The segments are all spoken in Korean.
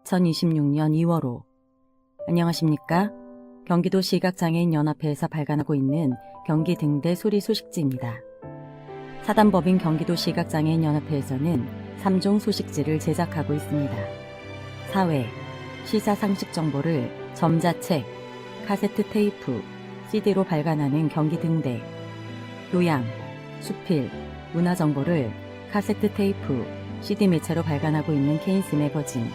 2026년 2월호. 안녕하십니까? 경기도 시각장애인연합회에서 발간하고 있는 경기 등대 소리 소식지입니다. 사단법인 경기도 시각장애인연합회에서는 3종 소식지를 제작하고 있습니다. 사회, 시사 상식 정보를 점자책, 카세트 테이프, CD로 발간하는 경기 등대, 교양, 수필, 문화 정보를 카세트 테이프, CD 매체로 발간하고 있는 케인스 매거진,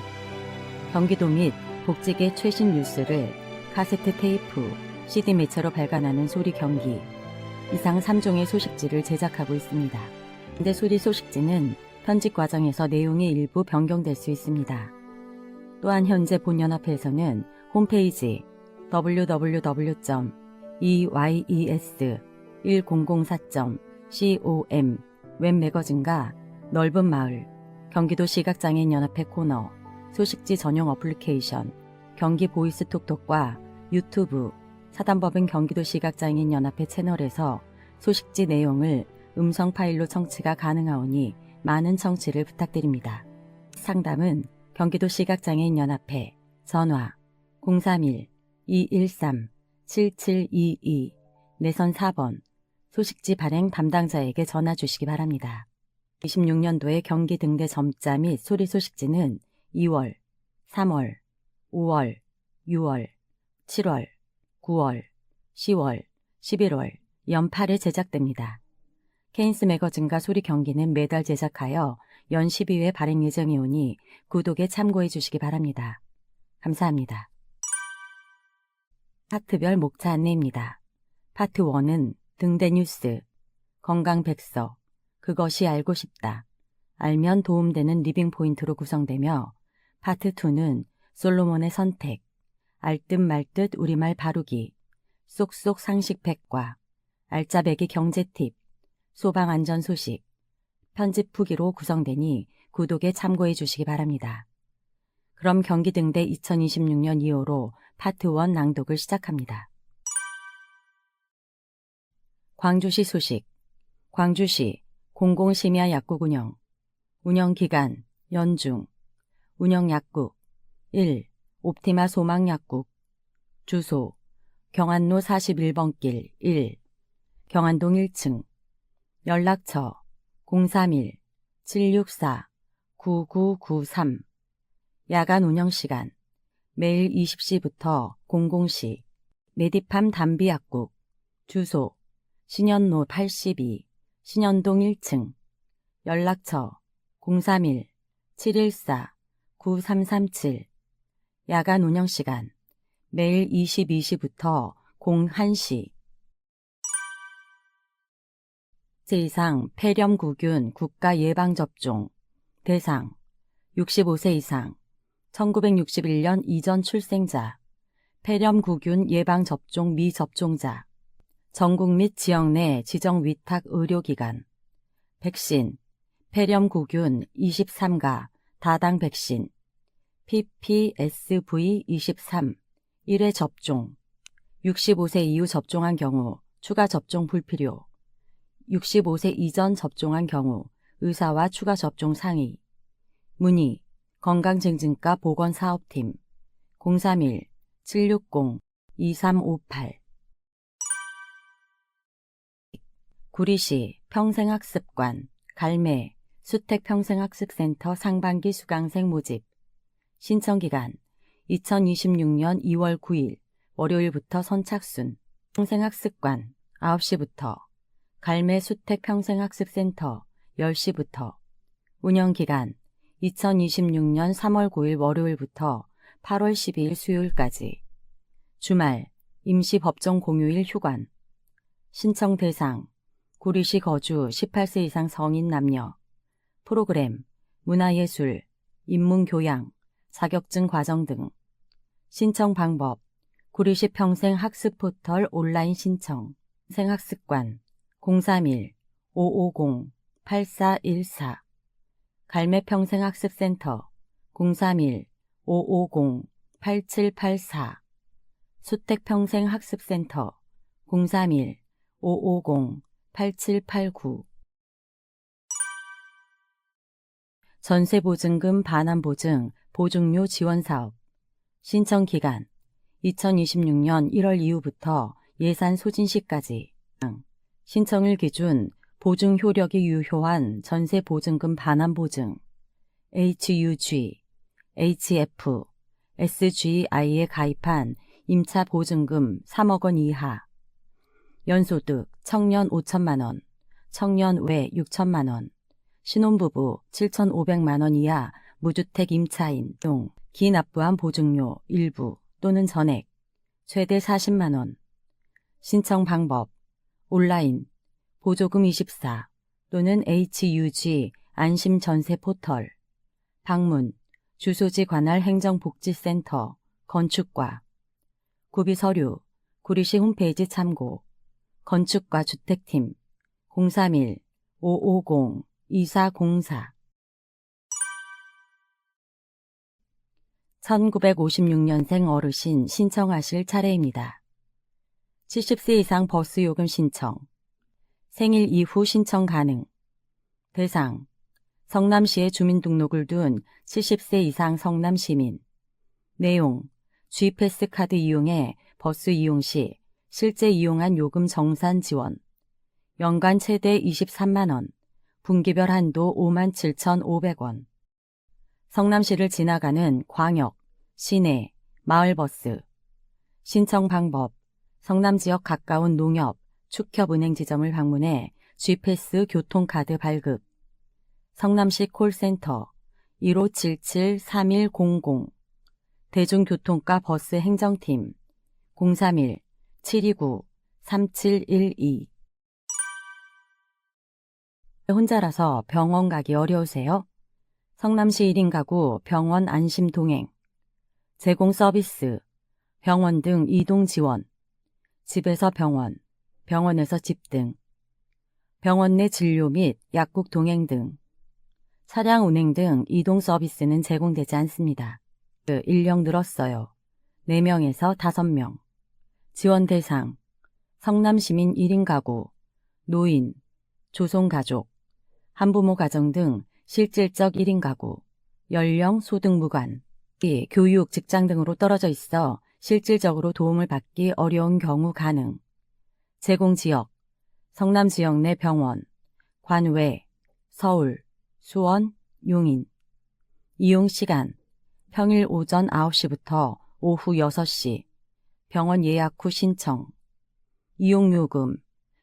경기도 및 복직의 최신 뉴스를 카세트 테이프, CD 매체로 발간하는 소리 경기, 이상 3종의 소식지를 제작하고 있습니다. 근데 소리 소식지는 편집 과정에서 내용이 일부 변경될 수 있습니다. 또한 현재 본연합회에서는 홈페이지 www.eyes1004.com 웹매거진과 넓은 마을, 경기도 시각장애인연합회 코너, 소식지 전용 어플리케이션, 경기 보이스톡톡과 유튜브, 사단법인 경기도 시각장애인연합회 채널에서 소식지 내용을 음성 파일로 청취가 가능하오니 많은 청취를 부탁드립니다. 상담은 경기도 시각장애인연합회 전화 031-213-7722 내선 4번 소식지 발행 담당자에게 전화 주시기 바랍니다. 26년도의 경기 등대 점자 및 소리 소식지는 2월, 3월, 5월, 6월, 7월, 9월, 10월, 11월, 연 8회 제작됩니다. 케인스 매거진과 소리 경기는 매달 제작하여 연 12회 발행 예정이오니 구독에 참고해 주시기 바랍니다. 감사합니다. 파트별 목차 안내입니다. 파트 1은 등대 뉴스, 건강백서, 그것이 알고 싶다, 알면 도움되는 리빙 포인트로 구성되며 파트 2는 솔로몬의 선택, 알듯 말듯 우리말 바루기, 쏙쏙 상식팩과 알짜배기 경제팁, 소방안전 소식, 편집 후기로 구성되니 구독에 참고해 주시기 바랍니다. 그럼 경기 등대 2026년 2월호 파트 1 낭독을 시작합니다. 광주시 소식. 광주시 공공심야 약국 운영기간 연중, 운영약국 1. 옵티마 소망약국, 주소 경안로 41번길 1, 경안동 1층, 연락처 031-764-9993, 야간 운영시간 매일 20시부터 00시, 메디팜 담비약국, 주소 신현로 82, 신현동 1층, 연락처 031-714-9337, 야간 운영시간 매일 22시부터 01시. 제2상 폐렴구균 국가예방접종 대상 65세 이상 1961년 이전 출생자, 폐렴구균 예방접종 미접종자, 전국 및 지역 내 지정 위탁 의료기관, 백신, 폐렴구균 23가 다당 백신, PPSV23 1회 접종, 65세 이후 접종한 경우 추가 접종 불필요, 65세 이전 접종한 경우 의사와 추가 접종 상의, 문의 건강증진과 보건사업팀 031-760-2358. 구리시 평생학습관 갈매 수택평생학습센터 상반기 수강생 모집, 신청기간 2026년 2월 9일 월요일부터 선착순, 평생학습관 9시부터, 갈매 수택평생학습센터 10시부터, 운영기간 2026년 3월 9일 월요일부터 8월 12일 수요일까지, 주말, 임시 법정 공휴일 휴관, 신청 대상, 구리시 거주 18세 이상 성인 남녀, 프로그램, 문화예술, 인문교양, 자격증 과정 등, 신청 방법, 구리시 평생학습포털 온라인 신청, 생학습관 031-550-8414, 갈매평생학습센터 031-550-8784, 수택평생학습센터 031-550-8789. 전세보증금 반환보증 보증료 지원 사업. 신청 기간 2026년 1월 이후부터 예산 소진 시까지. 신청일 기준 보증 효력이 유효한 전세 보증금 반환 보증 HUG, HF, SGI에 가입한 임차 보증금 3억 원 이하, 연소득 청년 5천만 원, 청년 외 6천만 원, 신혼부부 7,500만 원 이하 무주택 임차인 등 기납부한 보증료 일부 또는 전액 최대 40만 원. 신청 방법 온라인 보조금 24 또는 HUG 안심전세 포털 방문 주소지 관할 행정복지센터 건축과 구비서류 구리시 홈페이지 참고 건축과 주택팀 031-550-2404 1956년생 어르신 신청하실 차례입니다. 70세 이상 버스 요금 신청 생일 이후 신청 가능. 대상 성남시에 주민등록을 둔 70세 이상 성남시민. 내용 G패스 카드 이용해 버스 이용 시 실제 이용한 요금 정산 지원. 연간 최대 23만 원, 분기별 한도 57,500원. 성남시를 지나가는 광역, 시내, 마을버스. 신청 방법 성남지역 가까운 농협, 축협은행 지점을 방문해 G패스 교통카드 발급. 성남시 콜센터 1577-3100 대중교통과 버스 행정팀 031-729-3712 혼자라서 병원 가기 어려우세요? 성남시 1인 가구 병원 안심 동행 제공 서비스 병원 등 이동 지원 집에서 병원, 병원에서 집 등 병원 내 진료 및 약국 동행 등 차량 운행 등 이동 서비스는 제공되지 않습니다. 인력 늘었어요. 4명에서 5명. 지원 대상 성남시민 1인 가구, 노인, 조손가족, 한부모 가정 등 실질적 1인 가구, 연령, 소득 무관, 교육, 직장 등으로 떨어져 있어 실질적으로 도움을 받기 어려운 경우 가능. 제공 지역 성남 지역 내 병원, 관외, 서울, 수원, 용인. 이용 시간 평일 오전 9시부터 오후 6시 병원 예약 후 신청. 이용 요금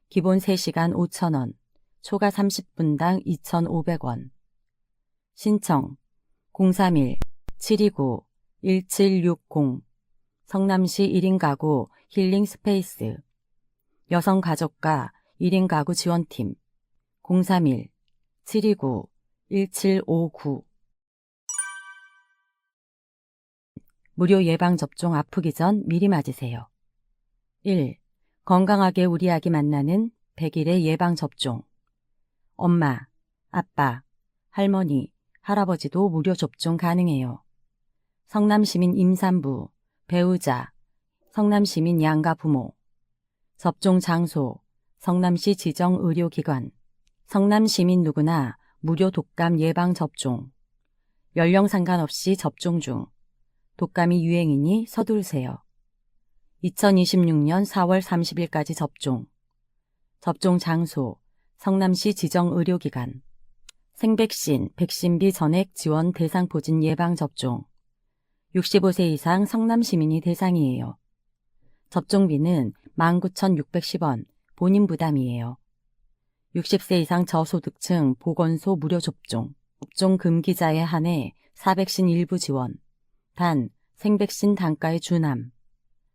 기본 3시간 5,000원, 초과 30분당 2,500원. 신청 031-729-1760 성남시 1인 가구 힐링 스페이스 여성가족과 1인 가구 지원팀 031-729-1759 무료 예방접종 아프기 전 미리 맞으세요. 1. 건강하게 우리 아기 만나는 100일의 예방접종. 엄마, 아빠, 할머니, 할아버지도 무료 접종 가능해요. 성남시민 임산부, 배우자, 성남시민 양가 부모. 접종 장소, 성남시 지정 의료기관. 성남시민 누구나 무료 독감 예방접종. 연령 상관없이 접종 중. 독감이 유행이니 서두르세요. 2026년 4월 30일까지 접종. 접종 장소, 성남시 지정 의료기관. 생백신, 백신비 전액 지원 대상 보진 예방접종. 65세 이상 성남시민이 대상이에요. 접종비는 19,610원, 본인 부담이에요. 60세 이상 저소득층 보건소 무료 접종. 접종 금기자에 한해 사백신 일부 지원. 단, 생백신 단가의 준함.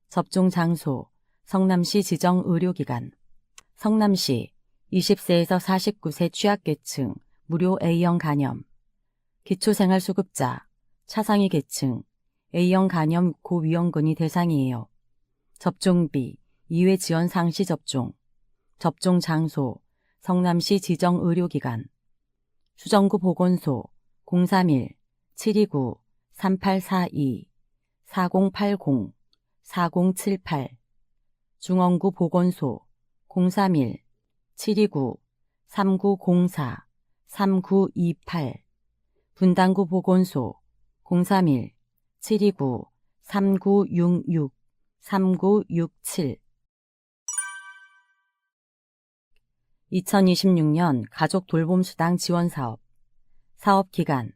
접종 장소, 성남시 지정 의료기관. 성남시 20세에서 49세 취약계층 무료 A형 간염. 기초생활수급자, 차상위 계층, A형 간염 고위험군이 대상이에요. 접종비, 2회 지원 상시 접종. 접종 장소, 성남시 지정 의료기관. 수정구 보건소 031-729-3842 4080-4078 중원구 보건소 031-729-3904 3928 분당구 보건소 031-729-3966-3967 2026년 가족 돌봄수당 지원사업 사업기간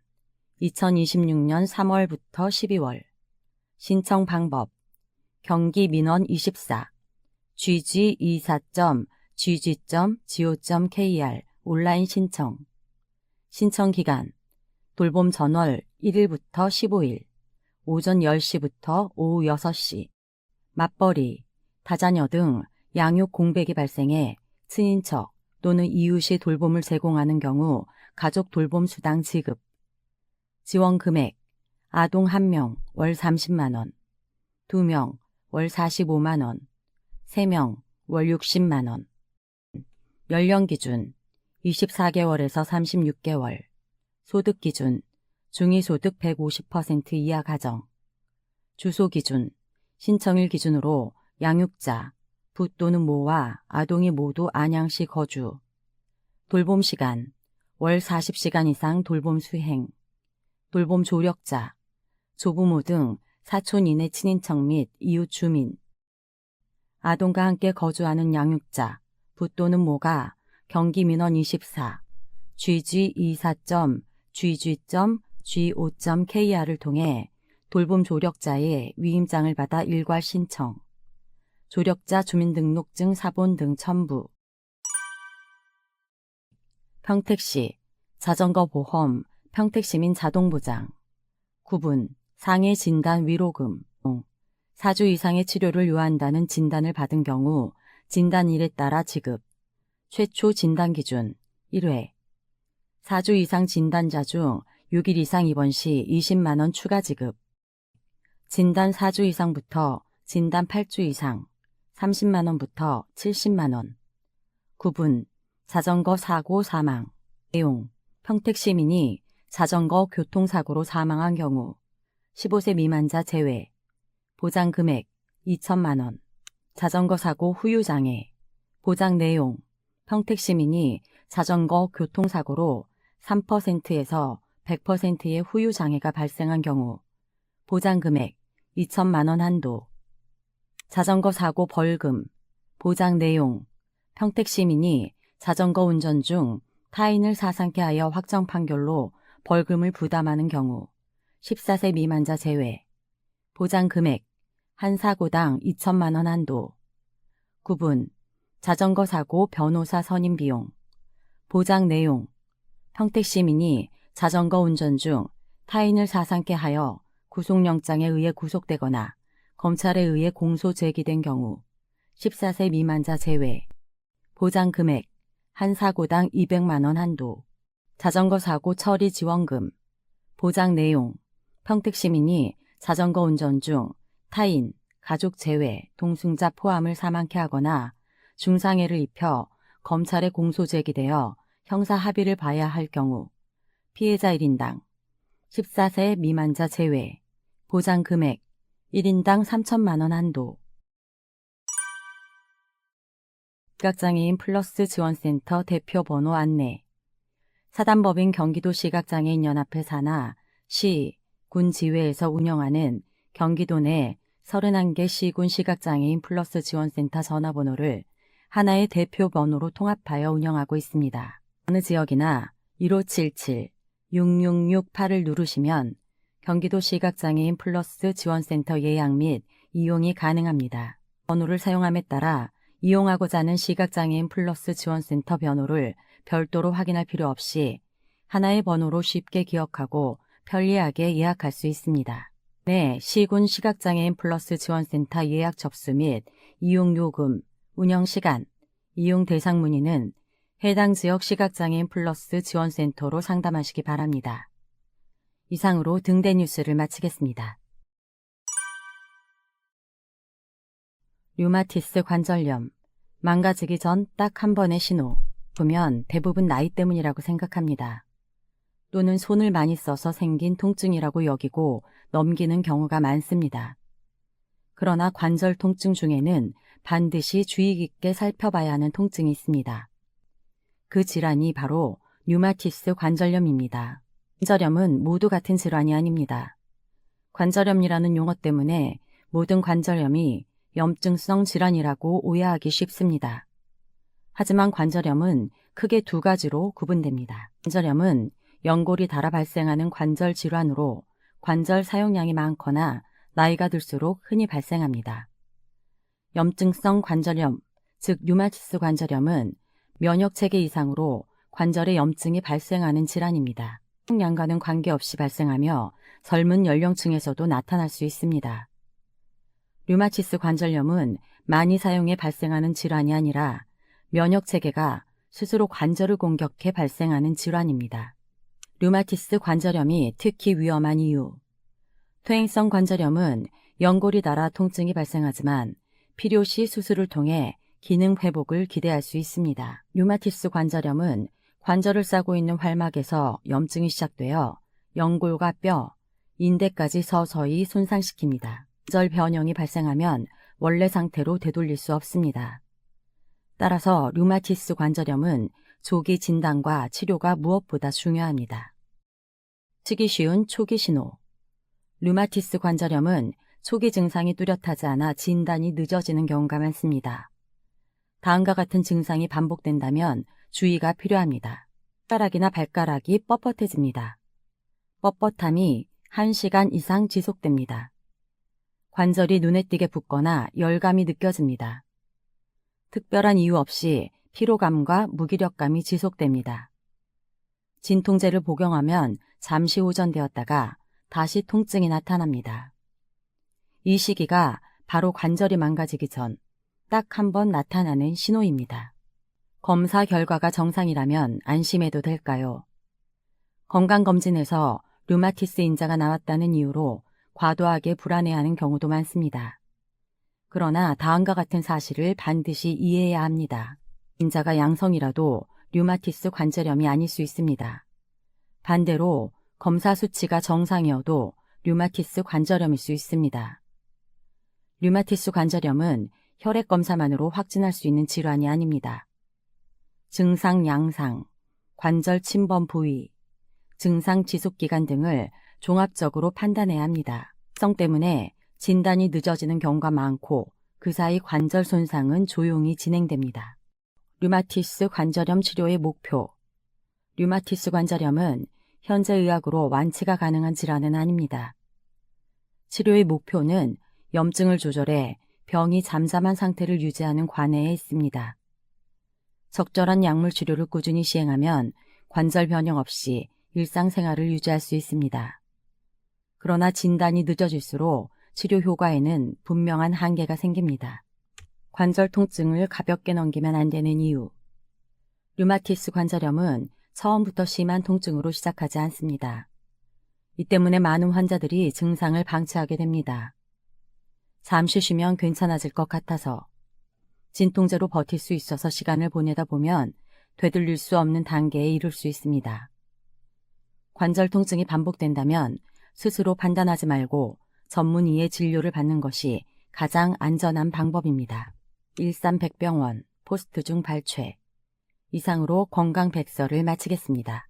2026년 3월부터 12월 신청 방법 경기 민원 24 gg24.gg.go.kr 온라인 신청 신청 기간 돌봄 전월 1일부터 15일 오전 10시부터 오후 6시 맞벌이, 다자녀 등 양육 공백이 발생해 친인척 또는 이웃이 돌봄을 제공하는 경우 가족 돌봄 수당 지급 지원 금액 아동 1명 월 30만 원 2명 월 45만 원 3명 월 60만 원 연령 기준 24개월에서 36개월 소득 기준 중위소득 150% 이하 가정 주소 기준 신청일 기준으로 양육자, 부 또는 모와 아동이 모두 안양시 거주 돌봄 시간 월 40시간 이상 돌봄 수행 돌봄 조력자, 조부모 등 사촌 이내 친인척 및 이웃 주민 아동과 함께 거주하는 양육자, 부 또는 모가 경기 민원 24 gg24.gg.go.kr을 통해 돌봄 조력자의 위임장을 받아 일괄 신청 조력자 주민등록증 사본 등 첨부 평택시 자전거 보험 평택시민 자동보장 구분 상해 진단 위로금 4주 이상의 치료를 요한다는 진단을 받은 경우 진단일에 따라 지급 최초 진단 기준 1회 4주 이상 진단자 중 6일 이상 입원 시 20만 원 추가 지급 진단 4주 이상부터 진단 8주 이상 30만 원부터 70만 원 구분 자전거 사고 사망 내용 평택시민이 자전거 교통사고로 사망한 경우 15세 미만자 제외 보장 금액 2천만 원 자전거 사고 후유장애 보장 내용 평택시민이 자전거 교통사고로 3%에서 100%의 후유장애가 발생한 경우 보장 금액 2천만 원 한도 자전거 사고 벌금 보장 내용 평택시민이 자전거 운전 중 타인을 사상케 하여 확정 판결로 벌금을 부담하는 경우 14세 미만자 제외 보장 금액 한 사고당 2천만 원 한도 구분 자전거 사고 변호사 선임 비용 보장 내용 평택시민이 자전거 운전 중 타인을 사상케 하여 구속영장에 의해 구속되거나 검찰에 의해 공소 제기된 경우 14세 미만자 제외 보장 금액 한 사고당 200만 원 한도 자전거 사고 처리 지원금 보장 내용 평택시민이 자전거 운전 중 타인, 가족 제외, 동승자 포함을 사망케 하거나 중상해를 입혀 검찰에 공소 제기되어 형사 합의를 봐야 할 경우 피해자 1인당 14세 미만자 제외 보장 금액 1인당 3천만 원 한도 시각장애인 플러스 지원센터 대표 번호 안내 사단법인 경기도 시각장애인연합회 산하, 시, 군 지회에서 운영하는 경기도 내 31개 시군 시각장애인 플러스 지원센터 전화번호를 하나의 대표 번호로 통합하여 운영하고 있습니다. 어느 지역이나 1577-6668을 누르시면 경기도 시각장애인 플러스 지원센터 예약 및 이용이 가능합니다. 번호를 사용함에 따라 이용하고자 하는 시각장애인 플러스 지원센터 번호를 별도로 확인할 필요 없이 하나의 번호로 쉽게 기억하고 편리하게 예약할 수 있습니다. 네, 시군 시각장애인 플러스 지원센터 예약 접수 및 이용 요금, 운영 시간, 이용 대상 문의는 해당 지역 시각장애인 플러스 지원센터로 상담하시기 바랍니다. 이상으로 등대 뉴스를 마치겠습니다. 류마티스 관절염, 망가지기 전 딱 한 번의 신호. 보면 대부분 나이 때문이라고 생각합니다. 또는 손을 많이 써서 생긴 통증이라고 여기고 넘기는 경우가 많습니다. 그러나 관절 통증 중에는 반드시 주의 깊게 살펴봐야 하는 통증이 있습니다. 그 질환이 바로 류마티스 관절염입니다. 관절염은 모두 같은 질환이 아닙니다. 관절염이라는 용어 때문에 모든 관절염이 염증성 질환이라고 오해하기 쉽습니다. 하지만 관절염은 크게 두 가지로 구분됩니다. 관절염은 연골이 닳아 발생하는 관절 질환으로 관절 사용량이 많거나 나이가 들수록 흔히 발생합니다. 염증성 관절염, 즉 류마티스 관절염은 면역체계 이상으로 관절에 염증이 발생하는 질환입니다. 사용량과는 관계없이 발생하며 젊은 연령층에서도 나타날 수 있습니다. 류마티스 관절염은 많이 사용해 발생하는 질환이 아니라 면역체계가 스스로 관절을 공격해 발생하는 질환입니다. 류마티스 관절염이 특히 위험한 이유. 퇴행성 관절염은 연골이 닳아 통증이 발생하지만 필요시 수술을 통해 기능 회복을 기대할 수 있습니다. 류마티스 관절염은 관절을 싸고 있는 활막에서 염증이 시작되어 연골과 뼈, 인대까지 서서히 손상시킵니다. 관절 변형이 발생하면 원래 상태로 되돌릴 수 없습니다. 따라서 류마티스 관절염은 조기 진단과 치료가 무엇보다 중요합니다. 치기 쉬운 초기 신호. 류마티스 관절염은 초기 증상이 뚜렷하지 않아 진단이 늦어지는 경우가 많습니다. 다음과 같은 증상이 반복된다면 주의가 필요합니다. 손가락이나 발가락이 뻣뻣해집니다. 뻣뻣함이 1시간 이상 지속됩니다. 관절이 눈에 띄게 붓거나 열감이 느껴집니다. 특별한 이유 없이 피로감과 무기력감이 지속됩니다. 진통제를 복용하면 잠시 호전되었다가 다시 통증이 나타납니다. 이 시기가 바로 관절이 망가지기 전 딱 한 번 나타나는 신호입니다. 검사 결과가 정상이라면 안심해도 될까요? 건강검진에서 류마티스 인자가 나왔다는 이유로 과도하게 불안해하는 경우도 많습니다. 그러나 다음과 같은 사실을 반드시 이해해야 합니다. 인자가 양성이라도 류마티스 관절염이 아닐 수 있습니다. 반대로 검사 수치가 정상이어도 류마티스 관절염일 수 있습니다. 류마티스 관절염은 혈액 검사만으로 확진할 수 있는 질환이 아닙니다. 증상 양상, 관절 침범 부위, 증상 지속기간 등을 종합적으로 판단해야 합니다. 성 때문에 진단이 늦어지는 경우가 많고 그 사이 관절 손상은 조용히 진행됩니다. 류마티스 관절염 치료의 목표. 류마티스 관절염은 현재 의학으로 완치가 가능한 질환은 아닙니다. 치료의 목표는 염증을 조절해 병이 잠잠한 상태를 유지하는 관해에 있습니다. 적절한 약물 치료를 꾸준히 시행하면 관절 변형 없이 일상생활을 유지할 수 있습니다. 그러나 진단이 늦어질수록 치료 효과에는 분명한 한계가 생깁니다. 관절 통증을 가볍게 넘기면 안 되는 이유. 류마티스 관절염은 처음부터 심한 통증으로 시작하지 않습니다. 이 때문에 많은 환자들이 증상을 방치하게 됩니다. 잠시 쉬면 괜찮아질 것 같아서, 진통제로 버틸 수 있어서 시간을 보내다 보면 되돌릴 수 없는 단계에 이를 수 있습니다. 관절 통증이 반복된다면 스스로 판단하지 말고 전문의의 진료를 받는 것이 가장 안전한 방법입니다. 일산백병원 포스트 중 발췌. 이상으로 건강백서를 마치겠습니다.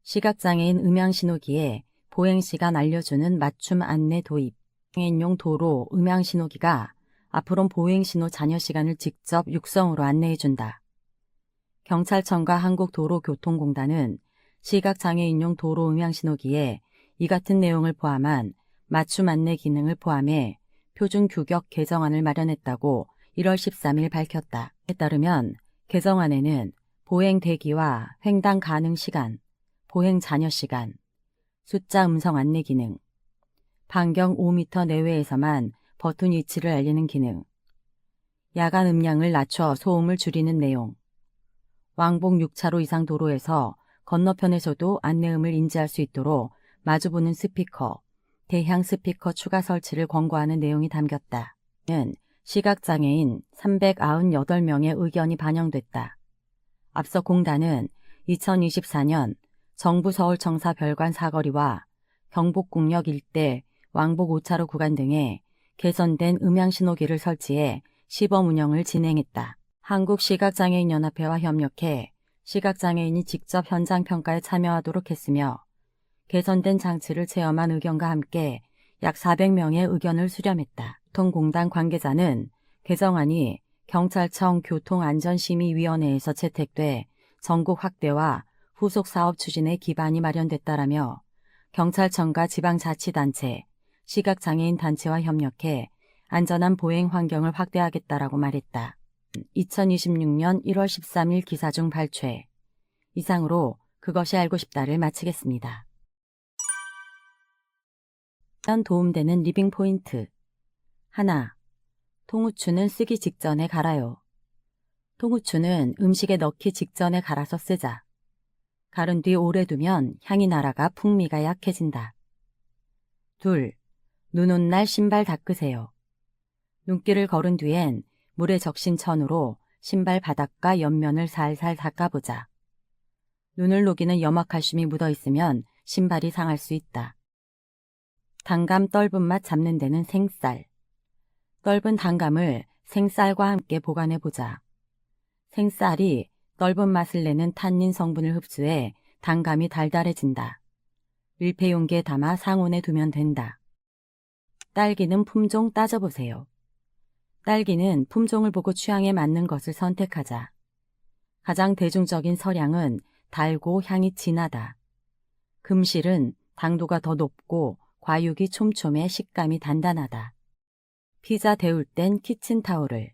시각장애인 음향신호기에 보행시간 알려주는 맞춤 안내 도입. 장애인용 도로 음향신호기가 앞으론 보행신호 잔여 시간을 직접 육성으로 안내해준다. 경찰청과 한국도로교통공단은 시각장애인용 도로 음향신호기에 이 같은 내용을 포함한 맞춤 안내 기능을 포함해 표준 규격 개정안을 마련했다고 1월 13일 밝혔다. 에 따르면 개정안에는 보행 대기와 횡단 가능 시간, 보행 잔여 시간, 숫자 음성 안내 기능, 반경 5m 내외에서만 버튼 위치를 알리는 기능, 야간 음량을 낮춰 소음을 줄이는 내용, 왕복 6차로 이상 도로에서 건너편에서도 안내음을 인지할 수 있도록 마주보는 스피커, 대향 스피커 추가 설치를 권고하는 내용이 담겼다. 는 시각장애인 398명의 의견이 반영됐다. 앞서 공단은 2024년 정부 서울청사 별관 사거리와 경복궁역 일대 왕복 5차로 구간 등에 개선된 음향신호기를 설치해 시범 운영을 진행했다. 한국시각장애인연합회와 협력해 시각장애인이 직접 현장평가에 참여하도록 했으며 개선된 장치를 체험한 의견과 함께 약 400명의 의견을 수렴했다. 교통공단 관계자는 개정안이 경찰청 교통안전심의위원회에서 채택돼 전국 확대와 후속 사업 추진에 기반이 마련됐다라며 경찰청과 지방자치단체, 시각장애인 단체와 협력해 안전한 보행 환경을 확대하겠다라고 말했다. 2026년 1월 13일 기사 중 발췌. 이상으로 그것이 알고 싶다를 마치겠습니다. 도움되는 리빙 포인트. 하나. 통후추는 쓰기 직전에 갈아요. 통후추는 음식에 넣기 직전에 갈아서 쓰자. 갈은 뒤 오래 두면 향이 날아가 풍미가 약해진다. 둘. 눈 온 날 신발 닦으세요. 눈길을 걸은 뒤엔 물에 적신 천으로 신발 바닥과 옆면을 살살 닦아보자. 눈을 녹이는 염화칼슘이 묻어있으면 신발이 상할 수 있다. 단감 떫은 맛 잡는 데는 생쌀. 떫은 단감을 생쌀과 함께 보관해보자. 생쌀이 떫은 맛을 내는 탄닌 성분을 흡수해 단감이 달달해진다. 밀폐 용기에 담아 상온에 두면 된다. 딸기는 품종 따져보세요. 딸기는 품종을 보고 취향에 맞는 것을 선택하자. 가장 대중적인 서량은 달고 향이 진하다. 금실은 당도가 더 높고 과육이 촘촘해 식감이 단단하다. 피자 데울 땐 키친타올을.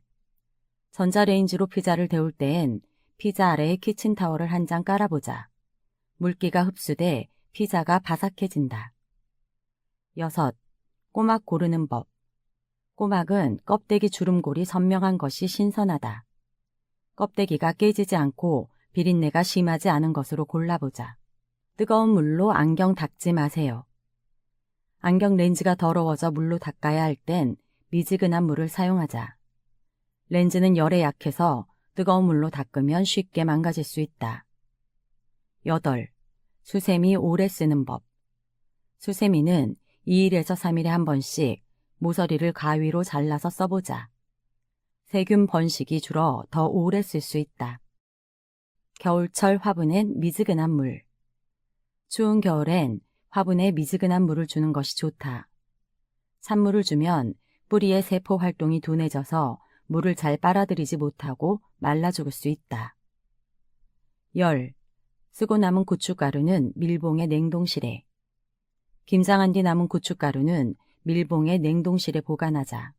전자레인지로 피자를 데울 땐 피자 아래에 키친타올을 한 장 깔아보자. 물기가 흡수돼 피자가 바삭해진다. 6. 꼬막 고르는 법. 꼬막은 껍데기 주름골이 선명한 것이 신선하다. 껍데기가 깨지지 않고 비린내가 심하지 않은 것으로 골라보자. 뜨거운 물로 안경 닦지 마세요. 안경 렌즈가 더러워져 물로 닦아야 할 땐 미지근한 물을 사용하자. 렌즈는 열에 약해서 뜨거운 물로 닦으면 쉽게 망가질 수 있다. 8. 수세미 오래 쓰는 법. 수세미는 2일에서 3일에 한 번씩 모서리를 가위로 잘라서 써보자. 세균 번식이 줄어 더 오래 쓸 수 있다. 겨울철 화분엔 미지근한 물. 추운 겨울엔 화분에 미지근한 물을 주는 것이 좋다. 찬물을 주면 뿌리의 세포 활동이 둔해져서 물을 잘 빨아들이지 못하고 말라 죽을 수 있다. 10. 쓰고 남은 고춧가루는 밀봉해 냉동실에. 김장한 뒤 남은 고춧가루는 밀봉해 냉동실에 보관하자.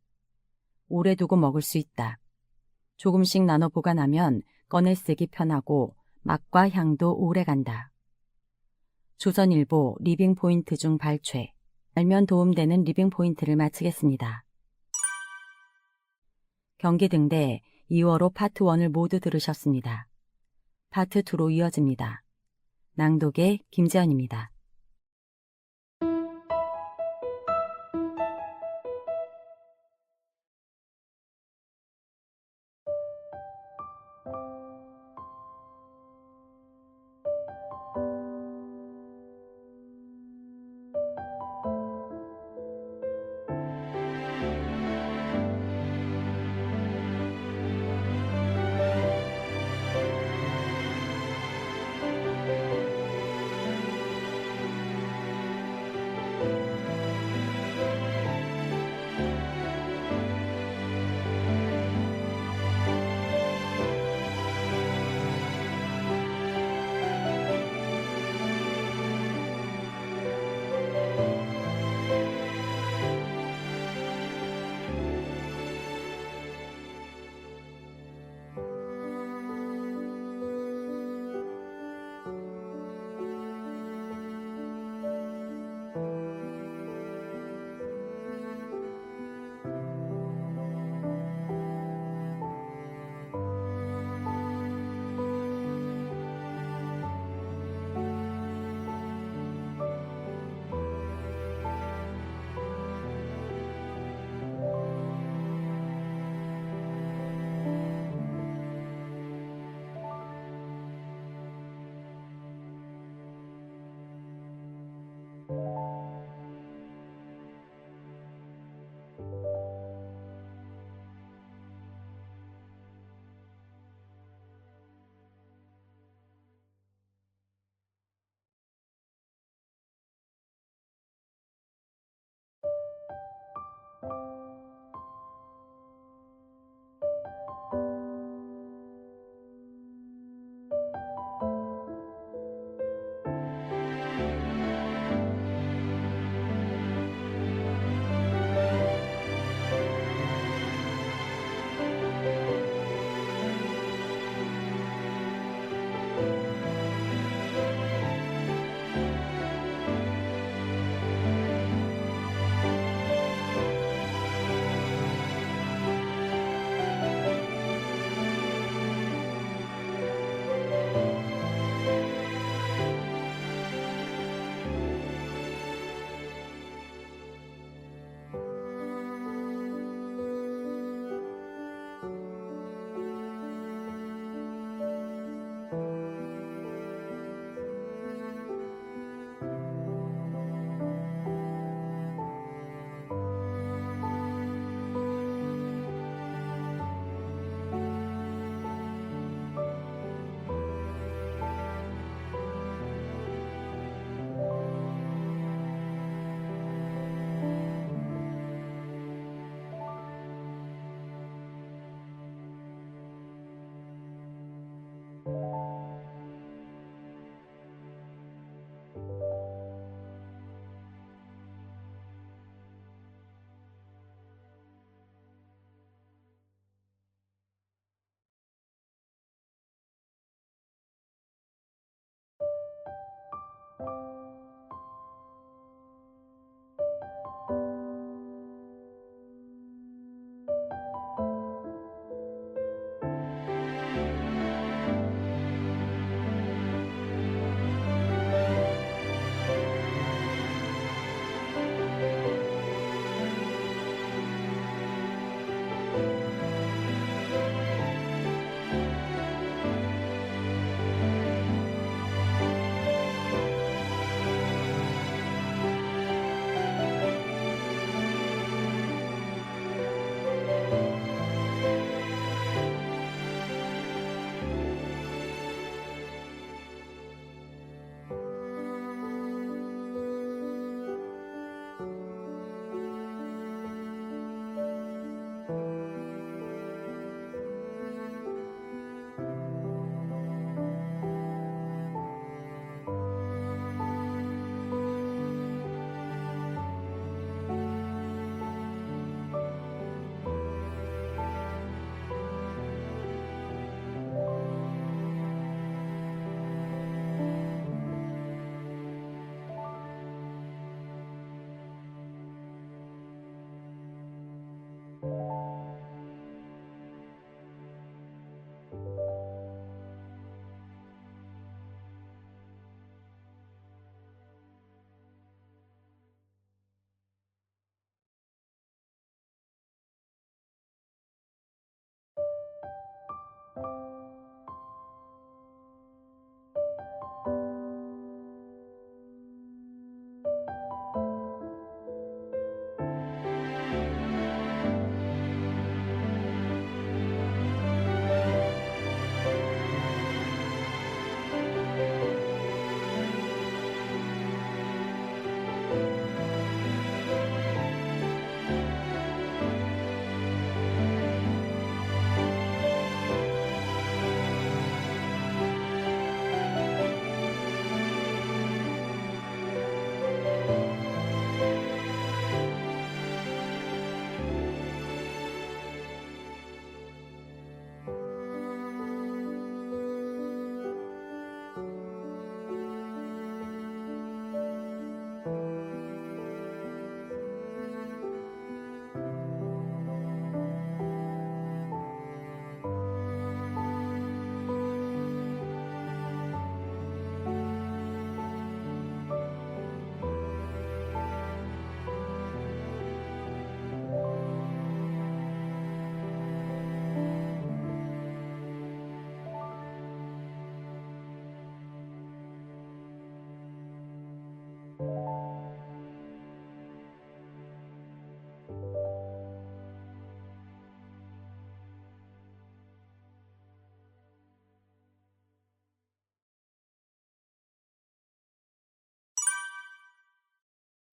오래 두고 먹을 수 있다. 조금씩 나눠 보관하면 꺼내 쓰기 편하고 맛과 향도 오래 간다. 조선일보 리빙 포인트 중 발췌. 알면 도움되는 리빙 포인트를 마치겠습니다. 경기 등대 2월호 파트 1을 모두 들으셨습니다. 파트 2로 이어집니다. 낭독의 김재현입니다.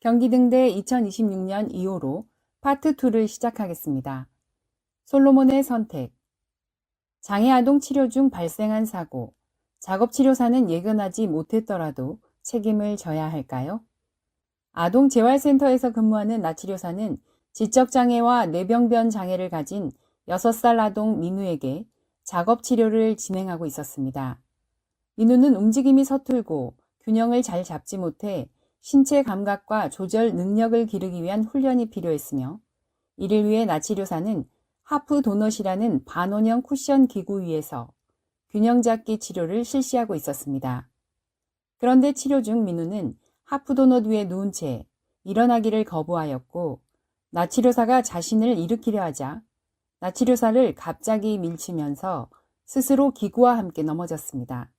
경기등대 2026년 2호로 파트 2를 시작하겠습니다. 솔로몬의 선택. 장애아동 치료 중 발생한 사고, 작업치료사는 예견하지 못했더라도 책임을 져야 할까요? 아동재활센터에서 근무하는 나치료사는 지적장애와 뇌병변 장애를 가진 6살 아동 민우에게 작업치료를 진행하고 있었습니다. 민우는 움직임이 서툴고 균형을 잘 잡지 못해 신체 감각과 조절 능력을 기르기 위한 훈련이 필요했으며, 이를 위해 나치료사는 하프 도넛이라는 반원형 쿠션 기구 위에서 균형 잡기 치료를 실시하고 있었습니다. 그런데 치료 중 민우는 하프 도넛 위에 누운 채 일어나기를 거부하였고, 나치료사가 자신을 일으키려 하자 나치료사를 갑자기 밀치면서 스스로 기구와 함께 넘어졌습니다.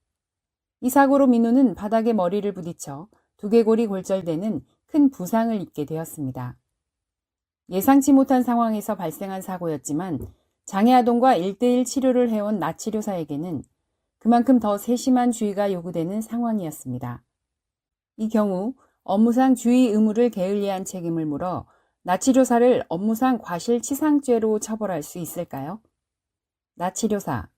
이 사고로 민우는 바닥에 머리를 부딪혀 두개골이 골절되는 큰 부상을 입게 되었습니다. 예상치 못한 상황에서 발생한 사고였지만 장애아동과 1:1 치료를 해온 나치료사에게는 그만큼 더 세심한 주의가 요구되는 상황이었습니다. 이 경우 업무상 주의 의무를 게을리한 책임을 물어 나치료사를 업무상 과실치상죄로 처벌할 수 있을까요? 나치료사.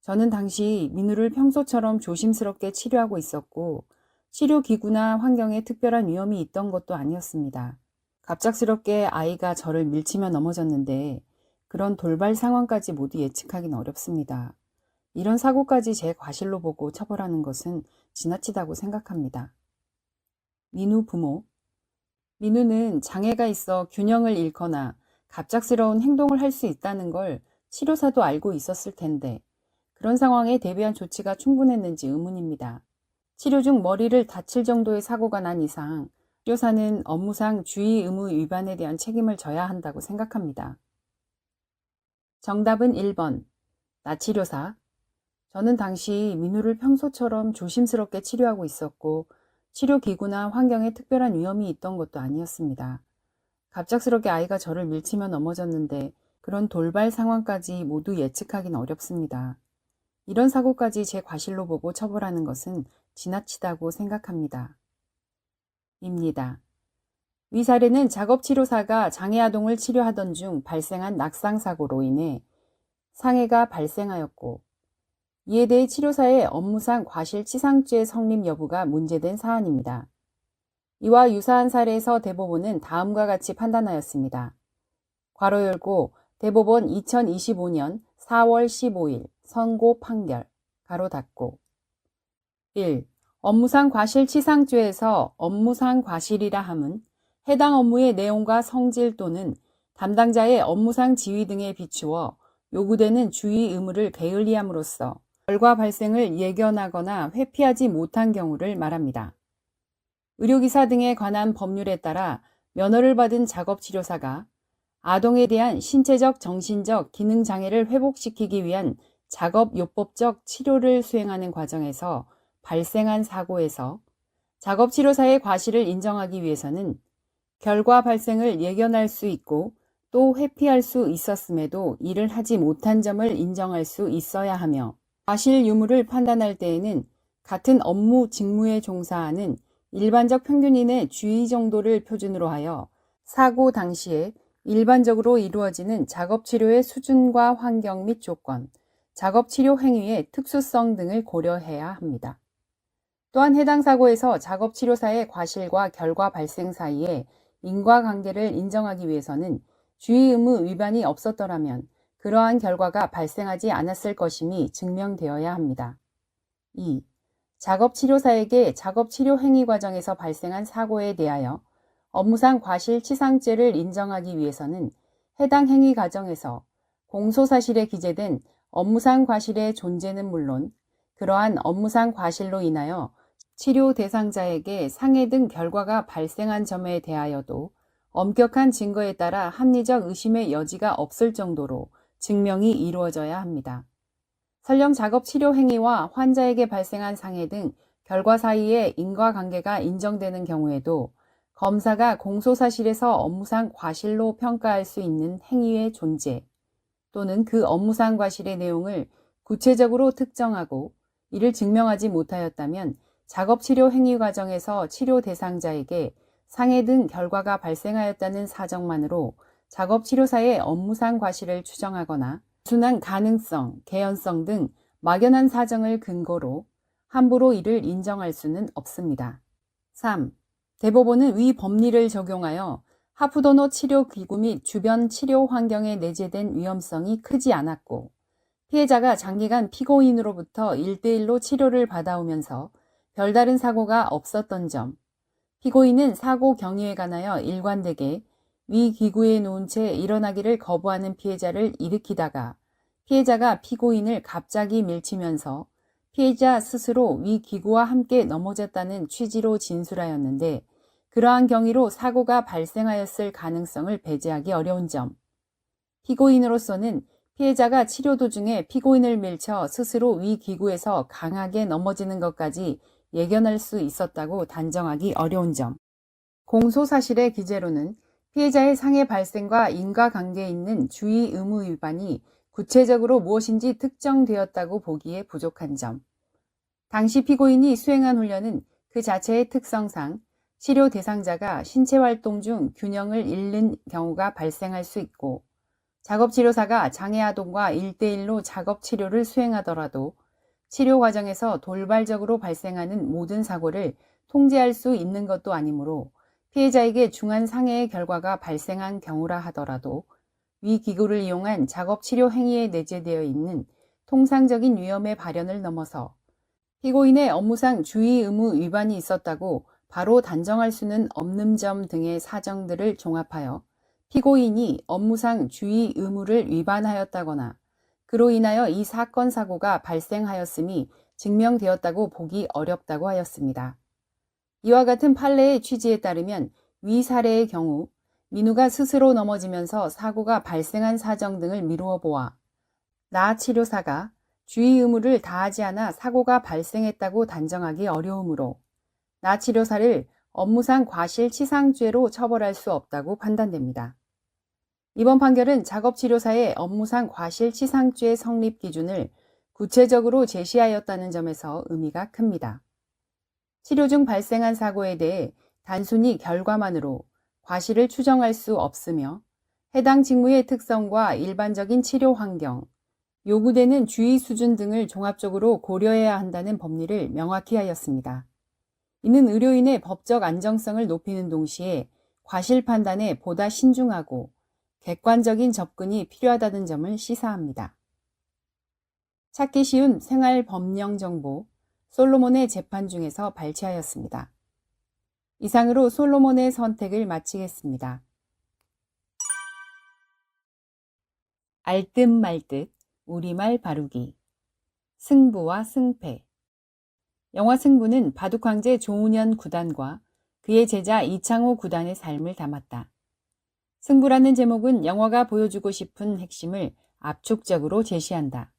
저는 당시 민우를 평소처럼 조심스럽게 치료하고 있었고, 치료기구나 환경에 특별한 위험이 있던 것도 아니었습니다. 갑작스럽게 아이가 저를 밀치며 넘어졌는데 그런 돌발 상황까지 모두 예측하기는 어렵습니다. 이런 사고까지 제 과실로 보고 처벌하는 것은 지나치다고 생각합니다. 민우 부모. 민우는 장애가 있어 균형을 잃거나 갑작스러운 행동을 할 수 있다는 걸 치료사도 알고 있었을 텐데 그런 상황에 대비한 조치가 충분했는지 의문입니다. 치료 중 머리를 다칠 정도의 사고가 난 이상 치료사는 업무상 주의 의무 위반에 대한 책임을 져야 한다고 생각합니다. 정답은 1번. 나치료사. 저는 당시 민우를 평소처럼 조심스럽게 치료하고 있었고, 치료기구나 환경에 특별한 위험이 있던 것도 아니었습니다. 갑작스럽게 아이가 저를 밀치며 넘어졌는데 그런 돌발 상황까지 모두 예측하기는 어렵습니다. 이런 사고까지 제 과실로 보고 처벌하는 것은 지나치다고 생각합니다. 입니다. 위 사례는 작업치료사가 장애아동을 치료하던 중 발생한 낙상사고로 인해 상해가 발생하였고, 이에 대해 치료사의 업무상 과실치상죄 성립 여부가 문제된 사안입니다. 이와 유사한 사례에서 대법원은 다음과 같이 판단하였습니다. 괄호 열고 대법원 2025년 4월 15일 선고 판결 괄호 닫고 1. 업무상 과실치상죄에서 업무상 과실이라 함은 해당 업무의 내용과 성질 또는 담당자의 업무상 지위 등에 비추어 요구되는 주의 의무를 게을리함으로써 결과 발생을 예견하거나 회피하지 못한 경우를 말합니다. 의료기사 등에 관한 법률에 따라 면허를 받은 작업치료사가 아동에 대한 신체적, 정신적 기능 장애를 회복시키기 위한 작업요법적 치료를 수행하는 과정에서 발생한 사고에서 작업치료사의 과실을 인정하기 위해서는 결과 발생을 예견할 수 있고 또 회피할 수 있었음에도 이를 하지 못한 점을 인정할 수 있어야 하며, 과실 유무를 판단할 때에는 같은 업무 직무에 종사하는 일반적 평균인의 주의 정도를 표준으로 하여 사고 당시에 일반적으로 이루어지는 작업치료의 수준과 환경 및 조건, 작업치료 행위의 특수성 등을 고려해야 합니다. 또한 해당 사고에서 작업치료사의 과실과 결과 발생 사이에 인과관계를 인정하기 위해서는 주의 의무 위반이 없었더라면 그러한 결과가 발생하지 않았을 것임이 증명되어야 합니다. 2. 작업치료사에게 작업치료 행위 과정에서 발생한 사고에 대하여 업무상 과실치상죄를 인정하기 위해서는 해당 행위 과정에서 공소사실에 기재된 업무상 과실의 존재는 물론 그러한 업무상 과실로 인하여 치료 대상자에게 상해 등 결과가 발생한 점에 대하여도 엄격한 증거에 따라 합리적 의심의 여지가 없을 정도로 증명이 이루어져야 합니다. 설령 작업치료 행위와 환자에게 발생한 상해 등 결과 사이에 인과관계가 인정되는 경우에도 검사가 공소사실에서 업무상 과실로 평가할 수 있는 행위의 존재 또는 그 업무상 과실의 내용을 구체적으로 특정하고 이를 증명하지 못하였다면 작업치료 행위 과정에서 치료 대상자에게 상해 등 결과가 발생하였다는 사정만으로 작업치료사의 업무상 과실을 추정하거나 순한 가능성, 개연성 등 막연한 사정을 근거로 함부로 이를 인정할 수는 없습니다. 3. 대법원은 위 법리를 적용하여 하프도너 치료기구 및 주변 치료 환경에 내재된 위험성이 크지 않았고 피해자가 장기간 피고인으로부터 1대1로 치료를 받아오면서 별다른 사고가 없었던 점, 피고인은 사고 경위에 관하여 일관되게 위 기구에 놓은 채 일어나기를 거부하는 피해자를 일으키다가 피해자가 피고인을 갑자기 밀치면서 피해자 스스로 위 기구와 함께 넘어졌다는 취지로 진술하였는데 그러한 경위로 사고가 발생하였을 가능성을 배제하기 어려운 점, 피고인으로서는 피해자가 치료 도중에 피고인을 밀쳐 스스로 위 기구에서 강하게 넘어지는 것까지 예견할 수 있었다고 단정하기 어려운 점, 공소사실의 기재로는 피해자의 상해 발생과 인과관계에 있는 주의 의무 위반이 구체적으로 무엇인지 특정되었다고 보기에 부족한 점, 당시 피고인이 수행한 훈련은 그 자체의 특성상 치료 대상자가 신체활동 중 균형을 잃는 경우가 발생할 수 있고 작업치료사가 장애아동과 1대1로 작업치료를 수행하더라도 치료 과정에서 돌발적으로 발생하는 모든 사고를 통제할 수 있는 것도 아니므로 피해자에게 중한 상해의 결과가 발생한 경우라 하더라도 위 기구를 이용한 작업치료 행위에 내재되어 있는 통상적인 위험의 발현을 넘어서 피고인의 업무상 주의 의무 위반이 있었다고 바로 단정할 수는 없는 점 등의 사정들을 종합하여 피고인이 업무상 주의 의무를 위반하였다거나 그로 인하여 이 사건 사고가 발생하였음이 증명되었다고 보기 어렵다고 하였습니다. 이와 같은 판례의 취지에 따르면 위 사례의 경우 민우가 스스로 넘어지면서 사고가 발생한 사정 등을 미루어 보아 나 치료사가 주의 의무를 다하지 않아 사고가 발생했다고 단정하기 어려우므로 나 치료사를 업무상 과실치상죄로 처벌할 수 없다고 판단됩니다. 이번 판결은 작업치료사의 업무상 과실치상죄 성립 기준을 구체적으로 제시하였다는 점에서 의미가 큽니다. 치료 중 발생한 사고에 대해 단순히 결과만으로 과실을 추정할 수 없으며 해당 직무의 특성과 일반적인 치료 환경, 요구되는 주의 수준 등을 종합적으로 고려해야 한다는 법리를 명확히 하였습니다. 이는 의료인의 법적 안정성을 높이는 동시에 과실 판단에 보다 신중하고 객관적인 접근이 필요하다는 점을 시사합니다. 찾기 쉬운 생활 법령 정보 솔로몬의 재판 중에서 발췌하였습니다. 이상으로 솔로몬의 선택을 마치겠습니다. 알듯 말듯 우리말 바루기. 승부와 승패. 영화 승부는 바둑황제 조훈현 구단과 그의 제자 이창호 구단의 삶을 담았다. 승부라는 제목은 영화가 보여주고 싶은 핵심을 압축적으로 제시한다.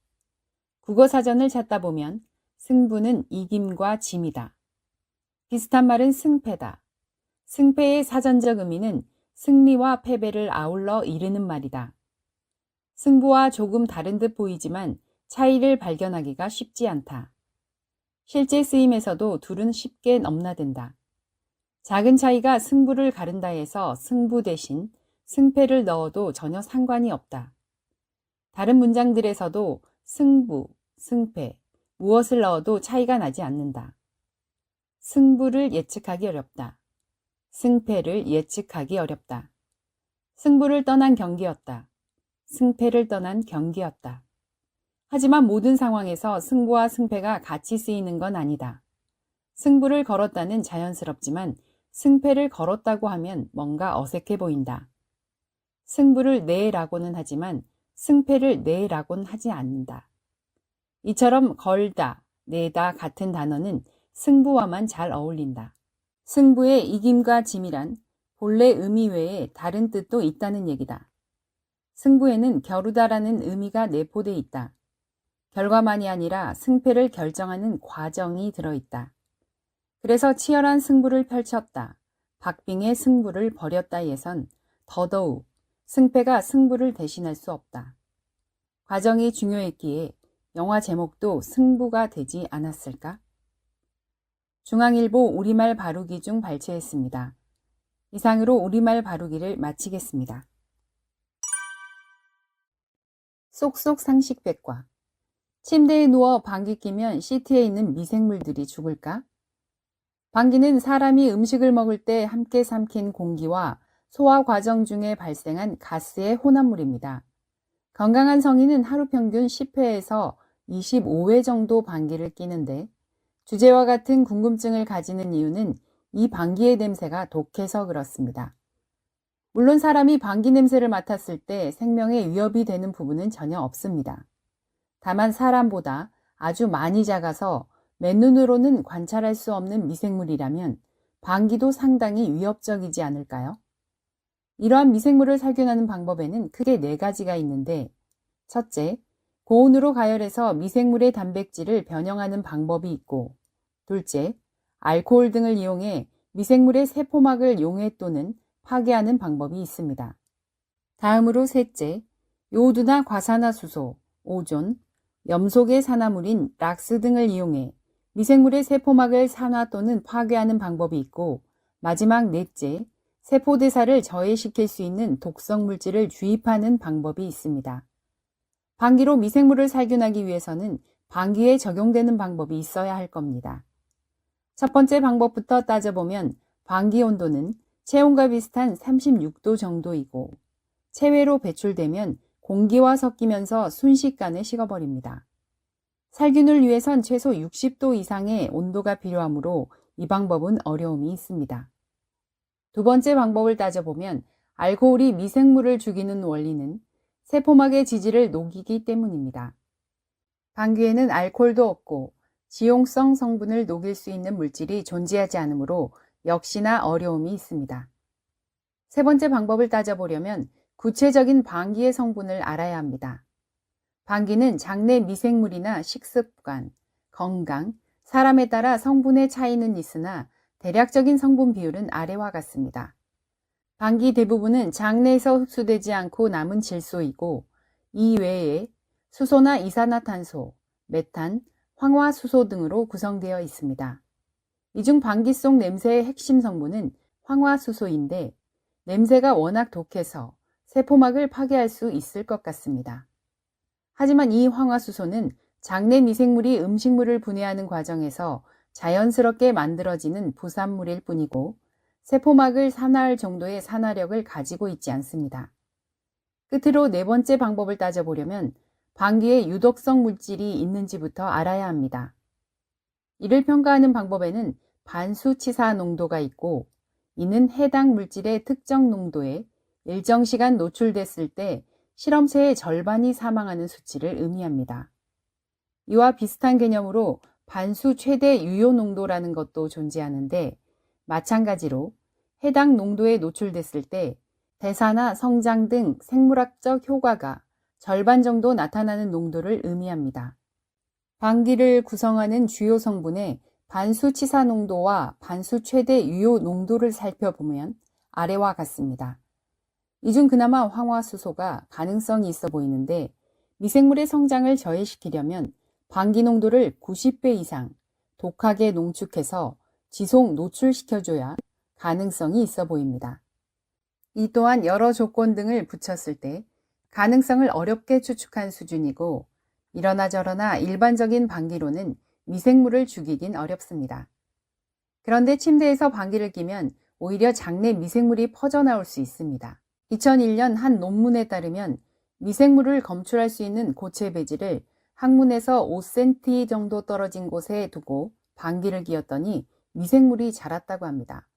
국어사전을 찾다 보면 승부는 이김과 짐이다. 비슷한 말은 승패다. 승패의 사전적 의미는 승리와 패배를 아울러 이르는 말이다. 승부와 조금 다른 듯 보이지만 차이를 발견하기가 쉽지 않다. 실제 쓰임에서도 둘은 쉽게 넘나든다. 작은 차이가 승부를 가른다 해서 승부 대신 승패를 넣어도 전혀 상관이 없다. 다른 문장들에서도 승부, 승패, 무엇을 넣어도 차이가 나지 않는다. 승부를 예측하기 어렵다. 승패를 예측하기 어렵다. 승부를 떠난 경기였다. 승패를 떠난 경기였다. 하지만 모든 상황에서 승부와 승패가 같이 쓰이는 건 아니다. 승부를 걸었다는 자연스럽지만 승패를 걸었다고 하면 뭔가 어색해 보인다. 승부를 내라고는 하지만 승패를 내라고는 하지 않는다. 이처럼 걸다, 내다 같은 단어는 승부와만 잘 어울린다. 승부의 이김과 짐이란 본래 의미 외에 다른 뜻도 있다는 얘기다. 승부에는 겨루다라는 의미가 내포돼 있다. 결과만이 아니라 승패를 결정하는 과정이 들어있다. 그래서 치열한 승부를 펼쳤다. 박빙의 승부를 벌였다에선 더더욱 승패가 승부를 대신할 수 없다. 과정이 중요했기에 영화 제목도 승부가 되지 않았을까? 중앙일보 우리말 바루기 중 발췌했습니다. 이상으로 우리말 바루기를 마치겠습니다. 쏙쏙 상식백과. 침대에 누워 방귀 뀌면 시트에 있는 미생물들이 죽을까? 방귀는 사람이 음식을 먹을 때 함께 삼킨 공기와 소화 과정 중에 발생한 가스의 혼합물입니다. 건강한 성인은 하루 평균 10회에서 25회 정도 방귀를 뀌는데 주제와 같은 궁금증을 가지는 이유는 이 방귀의 냄새가 독해서 그렇습니다. 물론 사람이 방귀 냄새를 맡았을 때 생명에 위협이 되는 부분은 전혀 없습니다. 다만 사람보다 아주 많이 작아서 맨눈으로는 관찰할 수 없는 미생물이라면 방귀도 상당히 위협적이지 않을까요? 이러한 미생물을 살균하는 방법에는 크게 4가지가 있는데, 첫째, 고온으로 가열해서 미생물의 단백질을 변형하는 방법이 있고, 둘째, 알코올 등을 이용해 미생물의 세포막을 용해 또는 파괴하는 방법이 있습니다. 다음으로 셋째, 요오드나 과산화수소, 오존, 염속의 산화물인 락스 등을 이용해 미생물의 세포막을 산화 또는 파괴하는 방법이 있고, 마지막 넷째, 세포대사를 저해시킬 수 있는 독성 물질을 주입하는 방법이 있습니다. 방귀로 미생물을 살균하기 위해서는 방귀에 적용되는 방법이 있어야 할 겁니다. 첫 번째 방법부터 따져보면 방귀 온도는 체온과 비슷한 36도 정도이고 체외로 배출되면 공기와 섞이면서 순식간에 식어버립니다. 살균을 위해선 최소 60도 이상의 온도가 필요하므로 이 방법은 어려움이 있습니다. 두 번째 방법을 따져보면 알코올이 미생물을 죽이는 원리는 세포막의 지질을 녹이기 때문입니다. 방귀에는 알코올도 없고 지용성 성분을 녹일 수 있는 물질이 존재하지 않으므로 역시나 어려움이 있습니다. 세 번째 방법을 따져보려면 구체적인 방귀의 성분을 알아야 합니다. 방귀는 장내 미생물이나 식습관, 건강, 사람에 따라 성분의 차이는 있으나 대략적인 성분 비율은 아래와 같습니다. 방귀 대부분은 장내에서 흡수되지 않고 남은 질소이고 이 외에 수소나 이산화탄소, 메탄, 황화수소 등으로 구성되어 있습니다. 이 중 방귀 속 냄새의 핵심 성분은 황화수소인데 냄새가 워낙 독해서 세포막을 파괴할 수 있을 것 같습니다. 하지만 이 황화수소는 장내 미생물이 음식물을 분해하는 과정에서 자연스럽게 만들어지는 부산물일 뿐이고 세포막을 산화할 정도의 산화력을 가지고 있지 않습니다. 끝으로 네 번째 방법을 따져보려면 방귀에 유독성 물질이 있는지부터 알아야 합니다. 이를 평가하는 방법에는 반수치사 농도가 있고 이는 해당 물질의 특정 농도에 일정 시간 노출됐을 때 실험체의 절반이 사망하는 수치를 의미합니다. 이와 비슷한 개념으로 반수 최대 유효 농도라는 것도 존재하는데 마찬가지로 해당 농도에 노출됐을 때 대사나 성장 등 생물학적 효과가 절반 정도 나타나는 농도를 의미합니다. 방기를 구성하는 주요 성분의 반수 치사 농도와 반수 최대 유효 농도를 살펴보면 아래와 같습니다. 이 중 그나마 황화수소가 가능성이 있어 보이는데 미생물의 성장을 저해시키려면 방기 농도를 90배 이상 독하게 농축해서 지속 노출시켜줘야 가능성이 있어 보입니다. 이 또한 여러 조건 등을 붙였을 때 가능성을 어렵게 추측한 수준이고 이러나 저러나 일반적인 방기로는 미생물을 죽이긴 어렵습니다. 그런데 침대에서 방기를 끼면 오히려 장내 미생물이 퍼져나올 수 있습니다. 2001년 한 논문에 따르면 미생물을 검출할 수 있는 고체 배지를 항문에서 5cm 정도 떨어진 곳에 두고 방기를 끼웠더니 미생물이 자랐다고 합니다.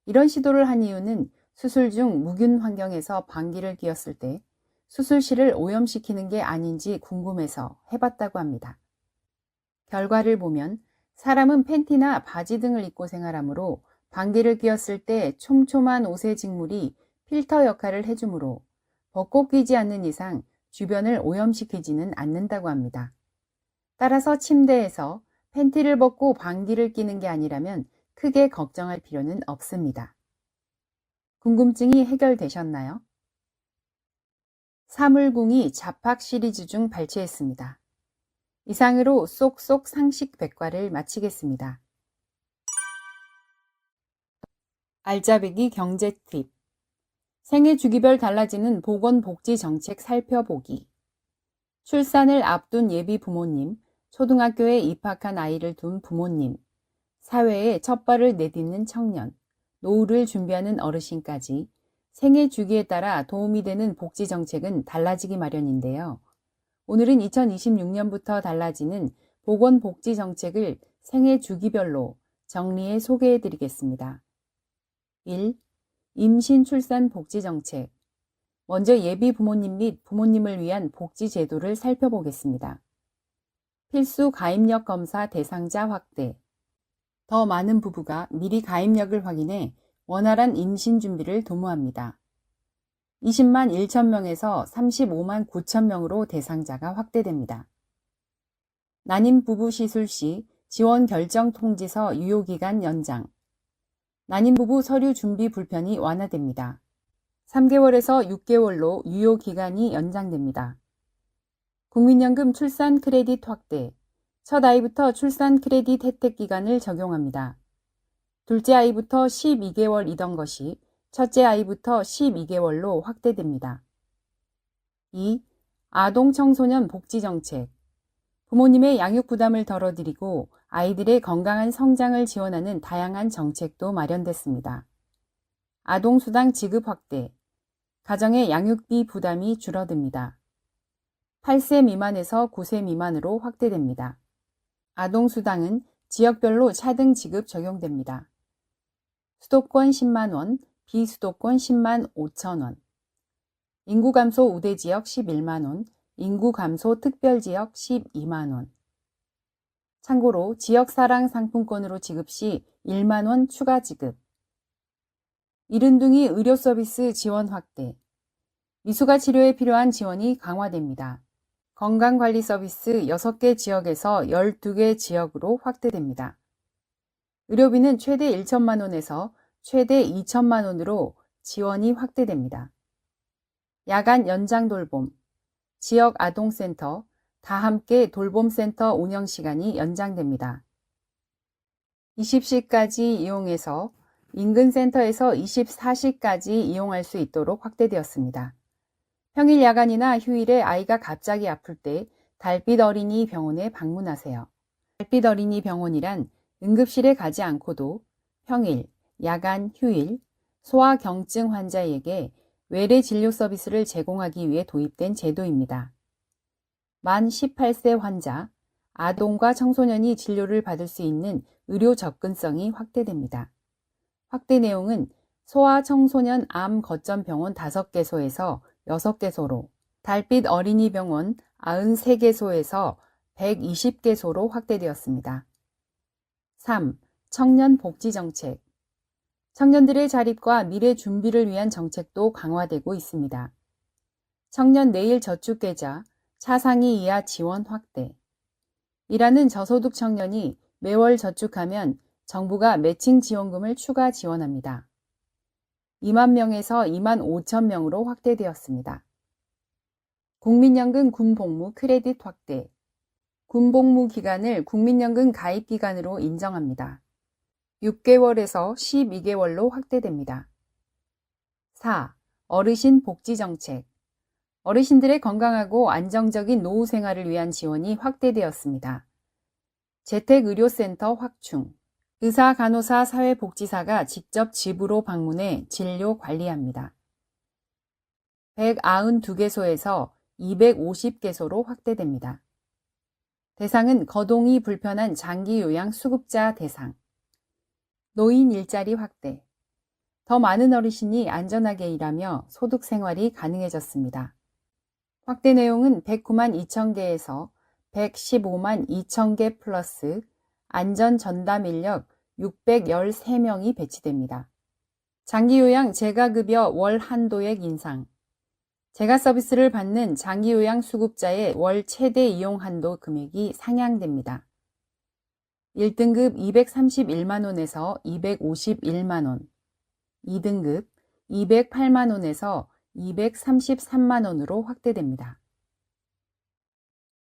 이런 시도를 한 이유는 수술 중 무균 환경에서 방기를 끼웠을 때 수술실을 오염시키는 게 아닌지 궁금해서 해봤다고 합니다. 결과를 보면 사람은 팬티나 바지 등을 입고 생활하므로 방기를 끼웠을 때 촘촘한 옷의 직물이 필터 역할을 해주므로 벗고 끼지 않는 이상 주변을 오염시키지는 않는다고 합니다. 따라서 침대에서 팬티를 벗고 방기를 끼는 게 아니라면 크게 걱정할 필요는 없습니다. 궁금증이 해결되셨나요? 사물궁이 잡학 시리즈 중 발췌했습니다. 이상으로 쏙쏙 상식 백과를 마치겠습니다. 알짜배기 경제 팁. 생애 주기별 달라지는 보건복지정책 살펴보기. 출산을 앞둔 예비 부모님, 초등학교에 입학한 아이를 둔 부모님, 사회에 첫 발을 내딛는 청년, 노후를 준비하는 어르신까지 생애 주기에 따라 도움이 되는 복지정책은 달라지기 마련인데요. 오늘은 2026년부터 달라지는 보건복지정책을 생애 주기별로 정리해 소개해 드리겠습니다. 1. 임신 출산 복지정책. 먼저 예비 부모님 및 부모님을 위한 복지제도를 살펴보겠습니다. 필수 가입력 검사 대상자 확대. 더 많은 부부가 미리 가입력을 확인해 원활한 임신 준비를 도모합니다. 20만 1천 명에서 35만 9천 명으로 대상자가 확대됩니다. 난임 부부 시술 시 지원 결정 통지서 유효기간 연장. 난임 부부 서류 준비 불편이 완화됩니다. 3개월에서 6개월로 유효기간이 연장됩니다. 국민연금 출산 크레딧 확대. 첫 아이부터 출산 크레딧 혜택 기간을 적용합니다. 둘째 아이부터 12개월이던 것이 첫째 아이부터 12개월로 확대됩니다. 2. 아동 청소년 복지정책. 부모님의 양육 부담을 덜어드리고 아이들의 건강한 성장을 지원하는 다양한 정책도 마련됐습니다. 아동수당 지급 확대. 가정의 양육비 부담이 줄어듭니다. 8세 미만에서 9세 미만으로 확대됩니다. 아동수당은 지역별로 차등 지급 적용됩니다. 수도권 10만원, 비수도권 10만 5천원. 인구 감소 우대지역 11만원, 인구 감소 특별지역 12만원. 참고로 지역사랑 상품권으로 지급 시 1만원 추가 지급. 이른둥이 의료 서비스 지원 확대. 미숙아 치료에 필요한 지원이 강화됩니다. 건강관리 서비스 6개 지역에서 12개 지역으로 확대됩니다. 의료비는 최대 1천만 원에서 최대 2천만 원으로 지원이 확대됩니다. 야간 연장 돌봄, 지역 아동센터, 다함께 돌봄센터 운영시간이 연장됩니다. 20시까지 이용해서 인근 센터에서 24시까지 이용할 수 있도록 확대되었습니다. 평일 야간이나 휴일에 아이가 갑자기 아플 때 달빛 어린이 병원에 방문하세요. 달빛 어린이 병원이란 응급실에 가지 않고도 평일, 야간, 휴일, 소아경증 환자에게 외래 진료 서비스를 제공하기 위해 도입된 제도입니다. 만 18세 환자, 아동과 청소년이 진료를 받을 수 있는 의료 접근성이 확대됩니다. 확대 내용은 소아청소년 암 거점 병원 5개소에서 6개소로, 달빛 어린이병원 93개소에서 120개소로 확대되었습니다. 3. 청년 복지정책. 청년들의 자립과 미래 준비를 위한 정책도 강화되고 있습니다. 청년 내일 저축계좌, 차상위 이하 지원 확대. 일하는 저소득 청년이 매월 저축하면 정부가 매칭 지원금을 추가 지원합니다. 2만 명에서 2만 5천 명으로 확대되었습니다. 국민연금 군복무 크레딧 확대. 군복무 기간을 국민연금 가입 기간으로 인정합니다. 6개월에서 12개월로 확대됩니다. 4. 어르신 복지 정책. 어르신들의 건강하고 안정적인 노후 생활을 위한 지원이 확대되었습니다. 재택의료센터 확충. 의사, 간호사, 사회복지사가 직접 집으로 방문해 진료 관리합니다. 192개소에서 250개소로 확대됩니다. 대상은 거동이 불편한 장기 요양 수급자 대상. 노인 일자리 확대. 더 많은 어르신이 안전하게 일하며 소득 생활이 가능해졌습니다. 확대 내용은 109만 2천 개에서 115만 2천 개 플러스 안전 전담 인력 613명이 배치됩니다. 장기요양 재가급여 월 한도액 인상. 재가 서비스를 받는 장기요양 수급자의 월 최대 이용 한도 금액이 상향됩니다. 1등급 231만 원에서 251만 원, 2등급 208만 원에서 233만 원으로 확대됩니다.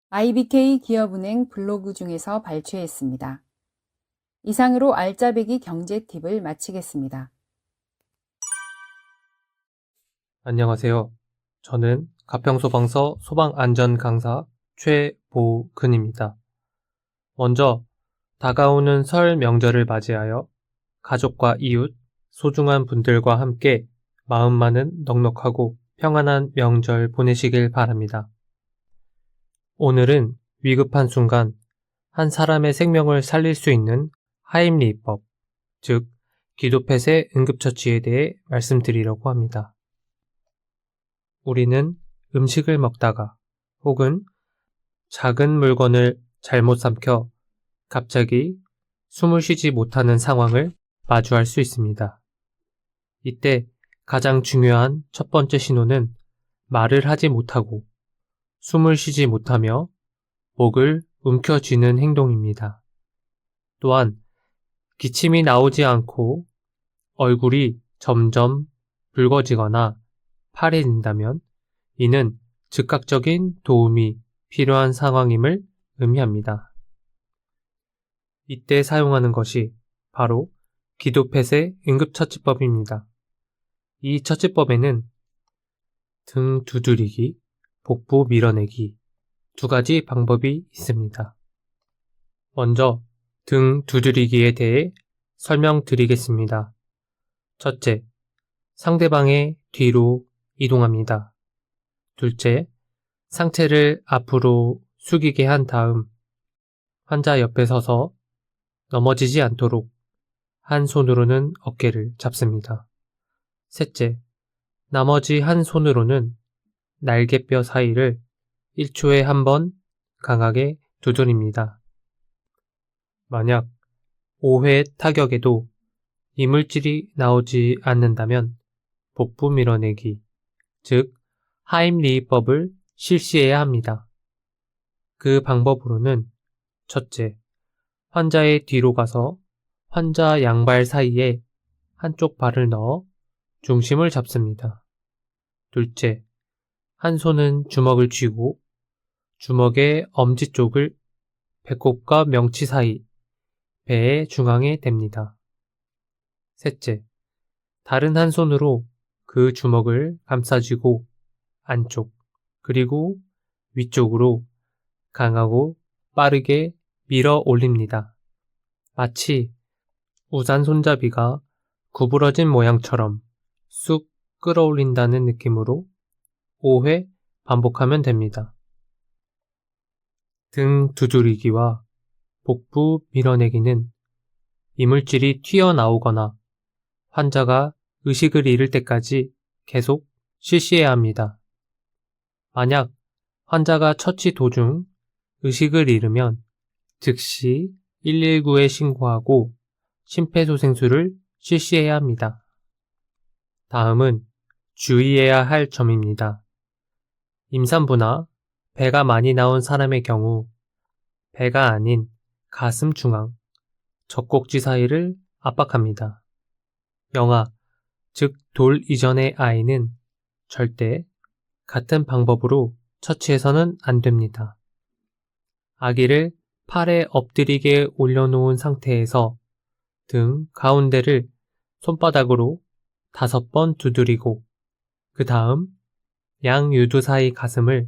IBK 기업은행 블로그 중에서 발췌했습니다. 이상으로 알짜배기 경제 팁을 마치겠습니다. 안녕하세요. 저는 가평소방서 소방안전 강사 최보근입니다. 먼저 다가오는 설 명절을 맞이하여 가족과 이웃, 소중한 분들과 함께 마음만은 넉넉하고 평안한 명절 보내시길 바랍니다. 오늘은 위급한 순간 한 사람의 생명을 살릴 수 있는 하임리히법, 즉 기도폐쇄 응급처치에 대해 말씀드리려고 합니다. 우리는 음식을 먹다가 혹은 작은 물건을 잘못 삼켜 갑자기 숨을 쉬지 못하는 상황을 마주할 수 있습니다. 이때 가장 중요한 첫 번째 신호는 말을 하지 못하고 숨을 쉬지 못하며 목을 움켜쥐는 행동입니다. 또한 기침이 나오지 않고 얼굴이 점점 붉어지거나 파래진다면 이는 즉각적인 도움이 필요한 상황임을 의미합니다. 이때 사용하는 것이 바로 기도폐쇄 응급처치법입니다. 이 처치법에는 등 두드리기, 복부 밀어내기 두 가지 방법이 있습니다. 먼저 등 두드리기에 대해 설명드리겠습니다. 첫째, 상대방의 뒤로 이동합니다. 둘째, 상체를 앞으로 숙이게 한 다음 환자 옆에 서서 넘어지지 않도록 한 손으로는 어깨를 잡습니다. 셋째, 나머지 한 손으로는 날개뼈 사이를 1초에 한 번 강하게 두드립니다. 만약 5회 타격에도 이물질이 나오지 않는다면 복부 밀어내기, 즉 하임리히법을 실시해야 합니다. 그 방법으로는 첫째, 환자의 뒤로 가서 환자 양발 사이에 한쪽 발을 넣어 중심을 잡습니다. 둘째, 한 손은 주먹을 쥐고 주먹의 엄지 쪽을 배꼽과 명치 사이, 배의 중앙에 댑니다. 셋째, 다른 한 손으로 그 주먹을 감싸쥐고 안쪽 그리고 위쪽으로 강하고 빠르게 밀어 올립니다. 마치 우산 손잡이가 구부러진 모양처럼 쑥 끌어올린다는 느낌으로 5회 반복하면 됩니다. 등 두드리기와 복부 밀어내기는 이물질이 튀어나오거나 환자가 의식을 잃을 때까지 계속 실시해야 합니다. 만약 환자가 처치 도중 의식을 잃으면 즉시 119에 신고하고 심폐소생술을 실시해야 합니다. 다음은 주의해야 할 점입니다. 임산부나 배가 많이 나온 사람의 경우 배가 아닌 가슴 중앙, 젖꼭지 사이를 압박합니다. 영아, 즉 돌 이전의 아이는 절대 같은 방법으로 처치해서는 안 됩니다. 아기를 팔에 엎드리게 올려놓은 상태에서 등 가운데를 손바닥으로 5번 두드리고 그 다음 양 유두 사이 가슴을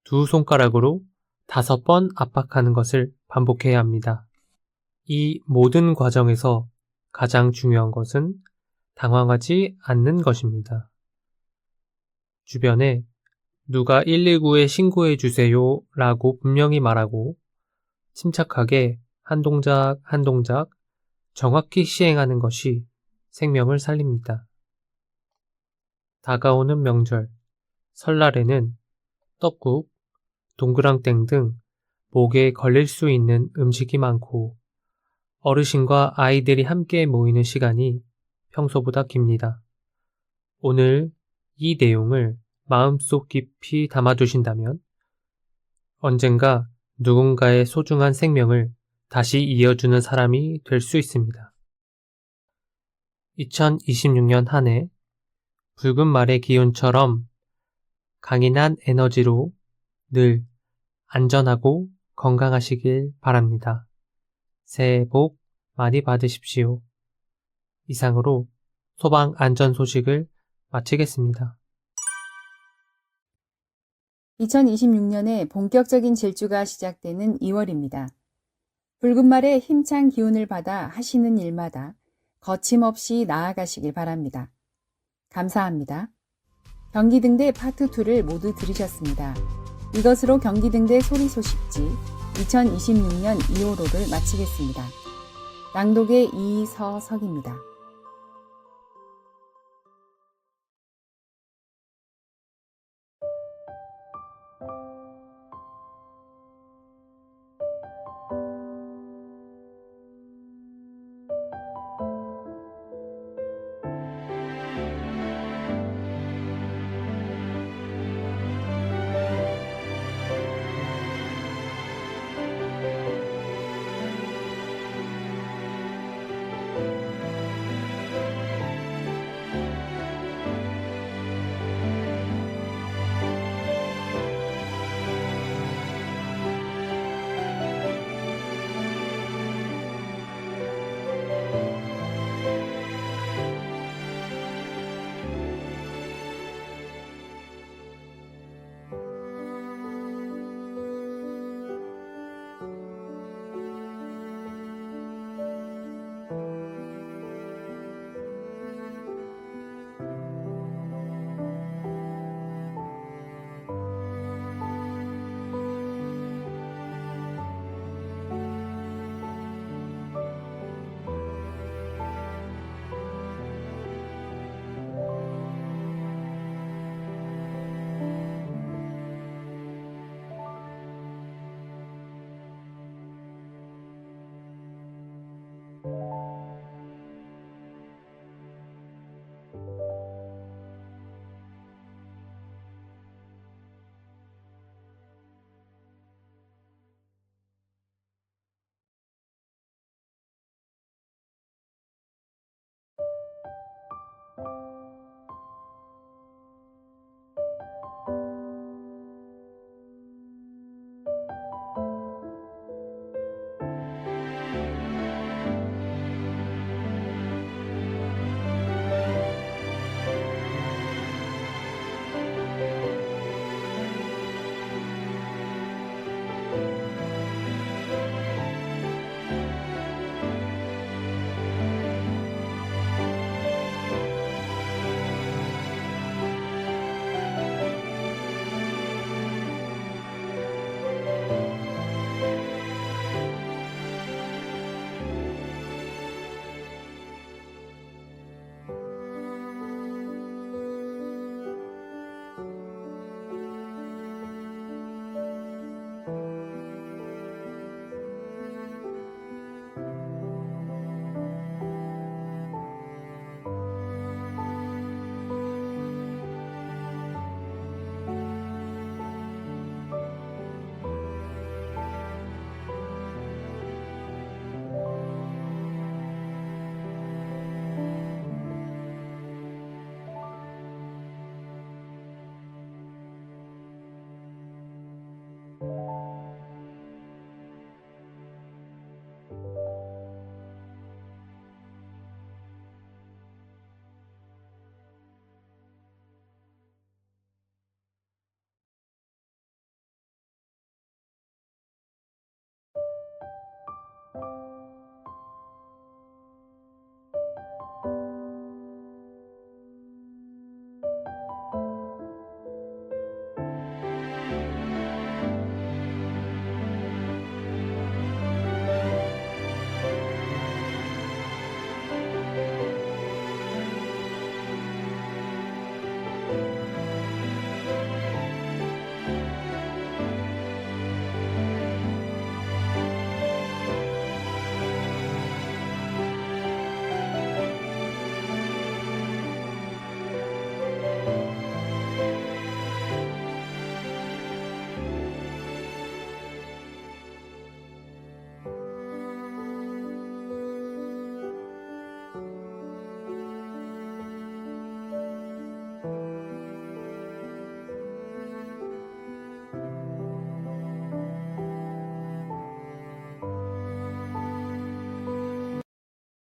두 손가락으로 5번 압박하는 것을 반복해야 합니다. 이 모든 과정에서 가장 중요한 것은 당황하지 않는 것입니다. 주변에 누가 119에 신고해 주세요 라고 분명히 말하고 침착하게 한 동작 한 동작 정확히 시행하는 것이 생명을 살립니다. 다가오는 명절, 설날에는 떡국, 동그랑땡 등 목에 걸릴 수 있는 음식이 많고 어르신과 아이들이 함께 모이는 시간이 평소보다 깁니다. 오늘 이 내용을 마음속 깊이 담아두신다면 언젠가 누군가의 소중한 생명을 다시 이어주는 사람이 될 수 있습니다. 2026년 한 해 붉은 말의 기운처럼 강인한 에너지로 늘 안전하고 건강하시길 바랍니다. 새해 복 많이 받으십시오. 이상으로 소방 안전 소식을 마치겠습니다. 2026년에 본격적인 질주가 시작되는 2월입니다. 붉은 말의 힘찬 기운을 받아 하시는 일마다 거침없이 나아가시길 바랍니다. 감사합니다. 경기등대 파트 2를 모두 들으셨습니다. 이것으로 경기등대 소리 소식지 2026년 2호로를 마치겠습니다. 낭독의 이서석입니다.